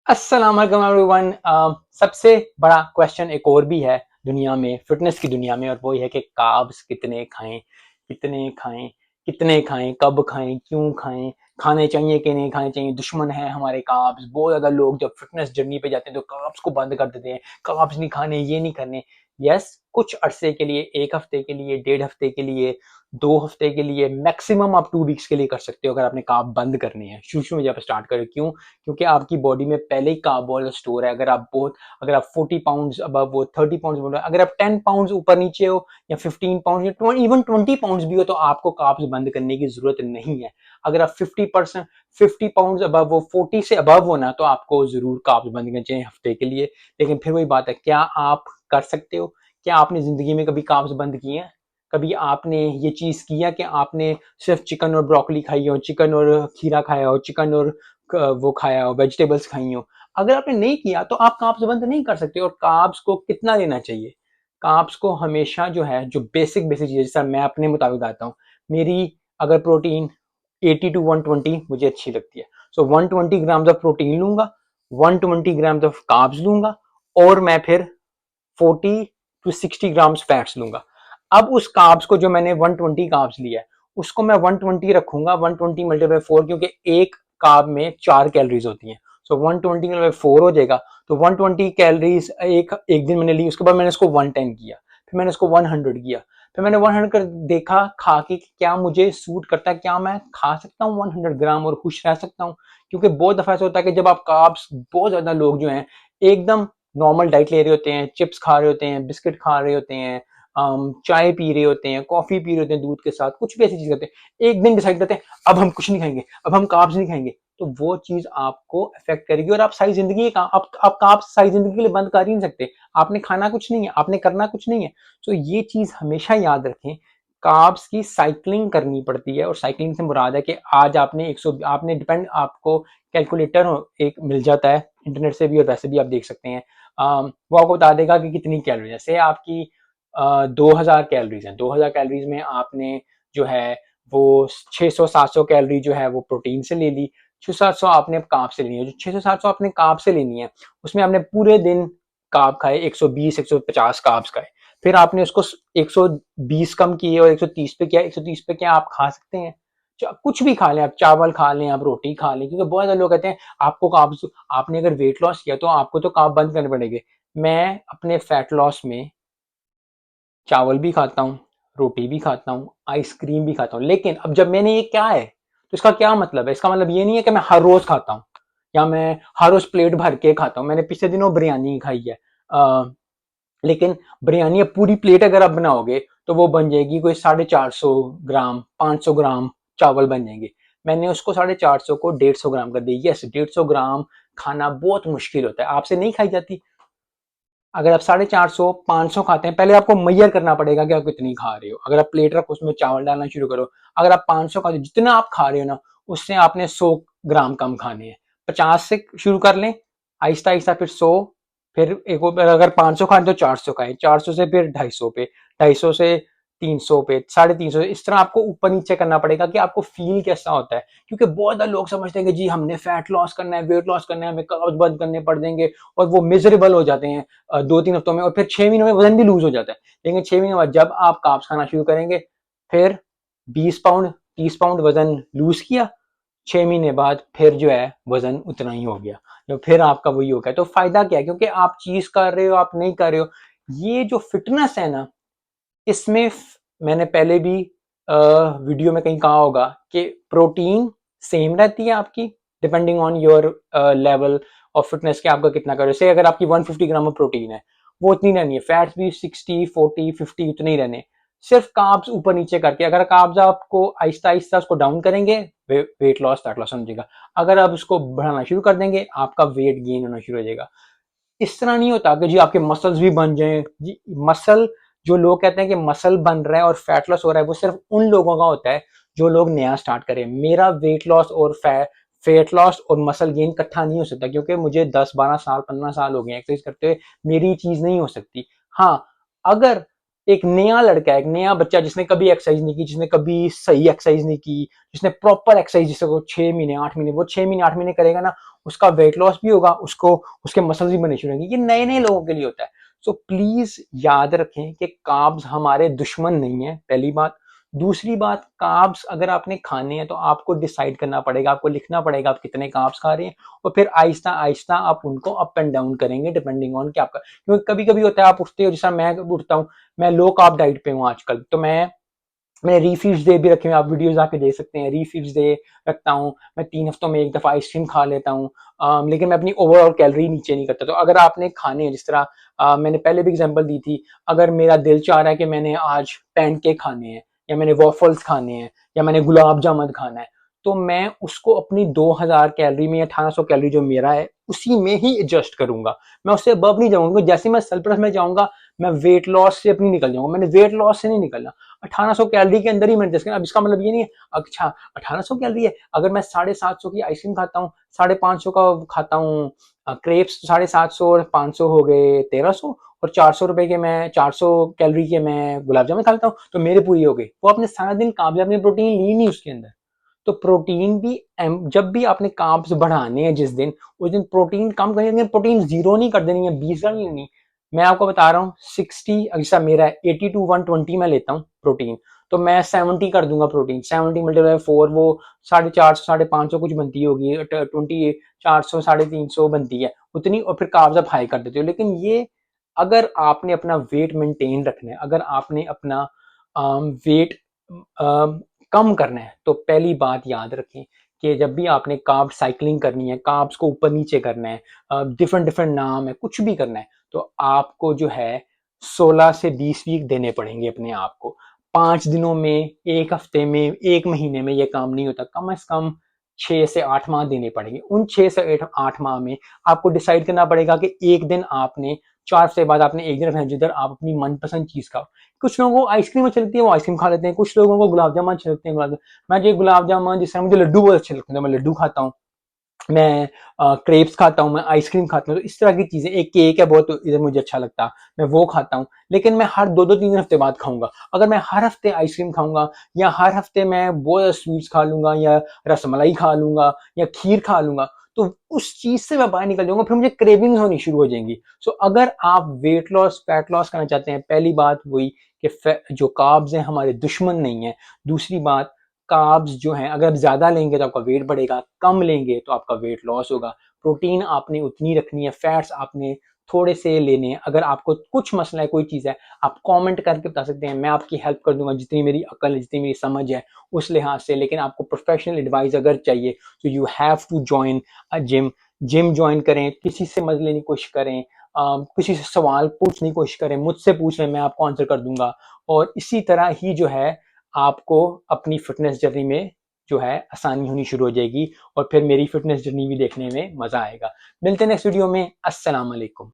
अस्सलाम वालेकुम एवरीवन। सबसे बड़ा क्वेश्चन एक और भी है दुनिया में, फिटनेस की दुनिया में, और वो ये है कि कार्ब्स कितने खाएं, कितने खाएं, कितने खाएं, कब खाएं, क्यों खाएं, खाने चाहिए कि नहीं खाने चाहिए। दुश्मन है हमारे कार्ब्स। बहुत ज्यादा लोग जब फिटनेस जर्नी पे जाते हैं तो कार्ब्स को बंद कर देते हैं, कार्ब्स नहीं खाने, ये नहीं करने। यस, कुछ अरसे के लिए, एक हफ्ते के लिए, 1.5 हफ्ते के लिए, 2 हफ्ते के लिए, मैक्सिमम आप 2 वीक्स के लिए कर सकते हो अगर आपने कार्ब बंद करने हैं। शुरू में जब स्टार्ट करें, क्यों? क्योंकि आपकी बॉडी में पहले ही कार्ब वाला स्टोर है। अगर आप 40 पाउंड अबव हो, 30 पाउंड बोलो, अगर आप 10 पाउंड ऊपर नीचे हो, या 15 पाउंड, या इवन 20 पाउंड भी हो, तो आपको कार्ब्स बंद करने की जरूरत नहीं है। अगर आप 50 पाउंड अबव हो, 40 से अबव हो ना, तो आपको जरूर कार्ब्स बंद करने चाहिए हफ्ते के लिए। लेकिन फिर वही बात है, क्या आप कर सकते हो? क्या आपने जिंदगी में कभी कार्ब्स बंद किए हैं? कभी आपने ये चीज किया कि आपने सिर्फ चिकन और ब्रोकली खाई हो, चिकन और खीरा खाया हो, चिकन और वो खाया हो, वेजिटेबल्स खाई हो? अगर आपने नहीं किया तो आप कार्ब्स बंद नहीं कर सकते। और कार्ब्स को कितना लेना चाहिए? कार्ब्स को हमेशा जो है, जो बेसिक बेसिक चीजें, जैसा मैं अपने मुताबिक बताता हूँ। मेरी अगर प्रोटीन 80 to 120 मुझे अच्छी लगती है, सो 120 ग्राम्स ऑफ प्रोटीन लूंगा, 120 ग्राम्स ऑफ कार्ब्स लूंगा, और मैं फिर 40 to 60 ग्राम्स फैट्स लूंगा। अब उस कार्ब्स को, जो मैंने 120 कार्ब्स लिया है, उसको मैं 120 रखूंगा, 120 मल्टीप्लाई 4, क्योंकि एक कार्ब में 4 कैलोरीज होती हैं। सो 120 मल्टीप्लाई 4 हो जाएगा, तो 120 कैलोरीज एक एक दिन मैंने ली। उसके बाद मैंने इसको 110 किया, फिर मैंने इसको 100 किया, फिर मैंने 100 कर देखा खा के क्या मुझे सूट करता है, क्या मैं खा सकता हूँ 100 ग्राम और खुश रह सकता हूँ। क्योंकि बहुत दफा ऐसा होता है कि जब आप कार्ब्स, बहुत ज्यादा लोग जो हैं एकदम नॉर्मल डाइट ले रहे होते हैं, चिप्स खा रहे होते हैं, बिस्किट खा रहे होते हैं, चाय पी रहे होते हैं, कॉफी पी रहे होते हैं दूध के साथ, कुछ भी ऐसी चीज करते हैं, एक दिन डिसाइड करते हैं अब हम कुछ नहीं खाएंगे, अब हम कार्ब्स नहीं खाएंगे, तो वो चीज आपको अफेक्ट करेगी। और आप सारी जिंदगी आप कार्ब्स सारी जिंदगी के लिए बंद कर ही नहीं सकते। आपने खाना कुछ नहीं है, आपने करना कुछ नहीं है। तो ये चीज हमेशा याद रखें, कार्ब्स की साइकिलिंग करनी पड़ती है। और साइकिलिंग से मुराद है कि आज आपने 100, आपने डिपेंड, आपको कैलकुलेटर एक मिल जाता है इंटरनेट से भी, और वैसे भी आप देख सकते हैं। वो आपको बता देगा कि कितनी कैलोरी, जैसे आपकी 2000 कैलोरीज है, 2000 कैलोरीज में आपने जो है वो 600-700 कैलोरी जो है वो प्रोटीन से ले ली, 600-700 आपने कार्ब से लेनी है। जो 600-700 आपने कार्ब से लेनी है, उसमें आपने पूरे दिन कार्ब खाए, 120-150 कार्ब्स खाए, फिर आपने उसको 120 कम किए और 130 पे किया। 130 पे क्या आप खा सकते हैं? कुछ भी खा लें, आप चावल खा लें, आप रोटी खा लें, क्योंकि बहुत सारे लोग कहते हैं आपको कार्ब्स, आपने अगर वेट लॉस किया तो आपको तो कार्ब बंद करने पड़ेंगे। मैं अपने फैट लॉस में चावल भी खाता हूँ, रोटी भी खाता हूँ, आइसक्रीम भी खाता हूँ, लेकिन अब जब मैंने ये क्या है, तो इसका क्या मतलब है? इसका मतलब ये नहीं है कि मैं हर रोज खाता हूँ, या मैं हर रोज प्लेट भर के खाता हूँ। मैंने पिछले दिनों बिरयानी खाई है, लेकिन बिरयानी अब पूरी प्लेट अगर आप बनाओगे तो वो बन जाएगी कोई 450 ग्राम, 500 ग्राम चावल बन जाएंगे। मैंने उसको 450 को 150 ग्राम कर दिया। यस, 150 ग्राम खाना बहुत मुश्किल होता है, आपसे नहीं खाई जाती। अगर आप 450 500 खाते हैं, पहले आपको मैयर करना पड़ेगा कि आप कितनी खा रहे हो। अगर आप प्लेट रखो, उसमें चावल डालना शुरू करो, अगर आप 500 खाते हो, जितना आप खा रहे हो ना, उससे आपने 100 ग्राम कम खाने हैं। 50 से शुरू कर लें, आहिस्ता आहिस्ता, फिर 100, फिर एक अगर 500 खाए तो 400 खाए, 400 से फिर 250 पे, 250 से 300 पे, 350, इस तरह आपको ऊपर नीचे करना पड़ेगा कि आपको फील कैसा होता है। क्योंकि बहुत ज्यादा लोग समझते हैं कि जी हमने फैट लॉस करना है, वेट लॉस करना है, हमें कार्ब्स बंद करने पड़ देंगे, और वो मिजरेबल हो जाते हैं 2-3 हफ्तों में, और फिर 6 महीनों में वजन भी लूज हो जाता है। लेकिन 6 महीने बाद जब आप कार्ब्स खाना शुरू करेंगे, फिर 20 पाउंड 30 पाउंड वजन लूज किया, 6 महीने बाद फिर जो है वजन उतना ही हो गया, तो फिर आपका वही हो गया। तो फायदा क्या है? क्योंकि आप चीज कर रहे हो, आप नहीं कर रहे हो। ये जो फिटनेस है ना, इसमें मैंने पहले भी वीडियो में कहीं कहा होगा कि प्रोटीन सेम रहती है आपकी, depending on your level of fitness, के आपका कितना करो। जैसे अगर आपकी 150 ग्राम ऑफ प्रोटीन है, वो उतनी रहनी है, फैट्स भी 60-40-50 उतने ही रहने। सिर्फ कार्ब्स ऊपर नीचे करके, अगर कार्ब्स आपको आहिस्ता आहिस्ता उसको डाउन करेंगे, वेट लॉस फैट लॉस समझेगा। अगर आप उसको बढ़ाना शुरू कर देंगे, आपका वेट गेन होना शुरू हो जाएगा। इस तरह नहीं होता कि जी आपके मसल्स भी बन जाएं। जी मसल, जो लोग कहते हैं कि मसल बन रहा है और फैट लॉस हो रहा है, वो सिर्फ उन लोगों का होता है जो लोग नया स्टार्ट करें। मेरा वेट लॉस और फैट लॉस और मसल गेन इकट्ठा नहीं हो सकता, क्योंकि मुझे 10-12 साल 15 साल हो गए एक्सरसाइज करते हुए, मेरी चीज नहीं हो सकती। हाँ, अगर एक नया लड़का, एक नया बच्चा जिसने कभी एक्सरसाइज नहीं की, जिसने कभी सही एक्सरसाइज नहीं की, जिसने प्रॉपर एक्सरसाइज, जिससे वो 6 महीने 8 महीने, वो 6 महीने 8 महीने करेगा ना, उसका वेट लॉस भी होगा, उसको उसके मसल्स भी बनने शुरू होंगे। ये नए नए लोगों के लिए होता है। सो प्लीज याद रखें कि कार्ब्स हमारे दुश्मन नहीं है, पहली बात। दूसरी बात, कार्ब्स अगर आपने खाने हैं तो आपको डिसाइड करना पड़ेगा, आपको लिखना पड़ेगा आप कितने कार्ब्स खा रहे हैं, और फिर आहिस्ता आहिस्ता आप उनको अप एंड डाउन करेंगे डिपेंडिंग ऑन कि आपका, क्योंकि कभी कभी होता है आप उठते हो, जैसा मैं उठता हूँ, मैं लो कार्ब डाइट पे हूँ आजकल, तो मैंने रीफीड्स डे भी रखे हुए, आप वीडियोस आके देख सकते हैं, रीफीड्स डे रखता हूँ मैं, 3 हफ्तों में एक दफा आइसक्रीम खा लेता हूँ, लेकिन मैं अपनी ओवरऑल कैलोरी नीचे नहीं करता। तो अगर आपने खाने हैं, जिस तरह मैंने पहले भी एग्जांपल दी थी, अगर मेरा दिल चाह रहा है कि मैंने आज पैनकेक खाने हैं, या मैंने वॉफल्स खाने हैं, या मैंने गुलाब जामुन खाना है, तो मैं उसको अपनी 2000 कैलोरी में या 1800 कैलोरी जो मेरा है उसी में ही एडजस्ट करूंगा, मैं उससे अबव नहीं जाऊंगा। जैसे मैं सरप्लस में जाऊंगा, मैं वेट लॉस से अपनी निकल जाऊंगा, मैंने वेट लॉस से नहीं निकलना, 1800 कैलोरी के अंदर ही मैंने डिस्कस। अब इसका मतलब ये नहीं है अच्छा 1800 कैलोरी है, अगर मैं 750 की आइसक्रीम खाता हूँ, 550 का खाता हूँ क्रेप्स, 750 और 500 हो गए 1300, और 400 रुपए के मैं 400 कैलोरी के मैं गुलाब जामुन खाता हूँ, तो मेरे पूरी हो गई। वो आपने सारा दिन काबिल, आपने प्रोटीन ली नहीं उसके अंदर। तो प्रोटीन भी जब भी आपने कार्ब्स बढ़ाने हैं जिस दिन, उस दिन प्रोटीन कम करेंगे, प्रोटीन जीरो नहीं कर देनी है, 20 का नहीं। मैं आपको बता रहा हूँ 60, जैसा मेरा है 80 to 120 में लेता हूँ प्रोटीन, तो मैं 70 कर दूंगा प्रोटीन, 70 मल्टीप्लाई 4 वो 450 550 कुछ बनती होगी, 20 400 350 बनती है उतनी, और फिर कार्ब्स आप हाई कर देते हो। लेकिन ये अगर आपने अपना वेट मेंटेन रखना है, अगर आपने अपना वेट कम करना है, तो पहली बात याद रखें कि जब भी आपने कार्ब साइकिलिंग करनी है, कार्ब्स को ऊपर नीचे करना है, डिफरेंट डिफरेंट नाम है, कुछ भी करना है, तो आपको जो है 16 से 20 वीक देने पड़ेंगे अपने आप को। 5 दिनों में, एक हफ्ते में, एक महीने में ये काम नहीं होता, कम से कम 6 से 8 माह देने पड़ेंगे। उन 6 से 8 माह में आपको डिसाइड करना पड़ेगा कि एक दिन आपने, 4 हफ्ते बाद आपने एक दिन रखना है जिधर आप अपनी मनपसंद चीज खाओ। कुछ लोगों को आइसक्रीम अच्छी लगती है, वो आइसक्रीम खा लेते हैं, कुछ लोगों को गुलाब जामुन अच्छे लगते हैं, मैं जो गुलाब जामुन, जिस तरह मुझे लड्डू बहुत अच्छे लगते हैं, मैं लड्डू खाता हूँ, मैं क्रेप्स खाता हूँ, मैं आइसक्रीम खाता हूँ, तो इस तरह की चीजें, एक केक है बहुत इधर मुझे अच्छा लगता है, मैं वो खाता हूँ। लेकिन मैं हर 2-2 3 हफ्ते बाद खाऊंगा। अगर मैं हर हफ्ते आइसक्रीम खाऊंगा, या हर हफ्ते मैं बहुत स्वीट्स खा लूंगा, या रसमलाई खा लूंगा, या खीर खा लूंगा, तो उस चीज से मैं बाहर निकल जाऊंगा, फिर मुझे क्रेविंग्स होनी शुरू हो जाएंगी। सो अगर आप वेट लॉस, फैट लॉस करना चाहते हैं, पहली बात वही कि जो कार्ब्स हैं हमारे दुश्मन नहीं है। दूसरी बात, कार्ब्स जो हैं अगर आप ज्यादा लेंगे तो आपका वेट बढ़ेगा, कम लेंगे तो आपका वेट लॉस होगा। प्रोटीन आपने उतनी रखनी है, फैट्स आपने थोड़े से लेने हैं। अगर आपको कुछ मसला है, कोई चीज है, आप कमेंट करके बता सकते हैं, मैं आपकी हेल्प कर दूंगा जितनी मेरी अकल है, जितनी मेरी समझ है उस लिहाज से। लेकिन आपको प्रोफेशनल एडवाइस अगर चाहिए, तो you have to join a gym. Gym join करें, किसी से मदद लेने की कोशिश करें, किसी से सवाल पूछने की कोशिश करें, मुझसे पूछ लें, मैं आपको आंसर कर दूंगा। और इसी तरह ही जो है आपको अपनी फिटनेस जर्नी में जो है आसानी होनी शुरू हो जाएगी, और फिर मेरी फिटनेस जर्नी भी देखने में मजा आएगा। मिलते हैं नेक्स्ट वीडियो में। अस्सलाम वालेकुम।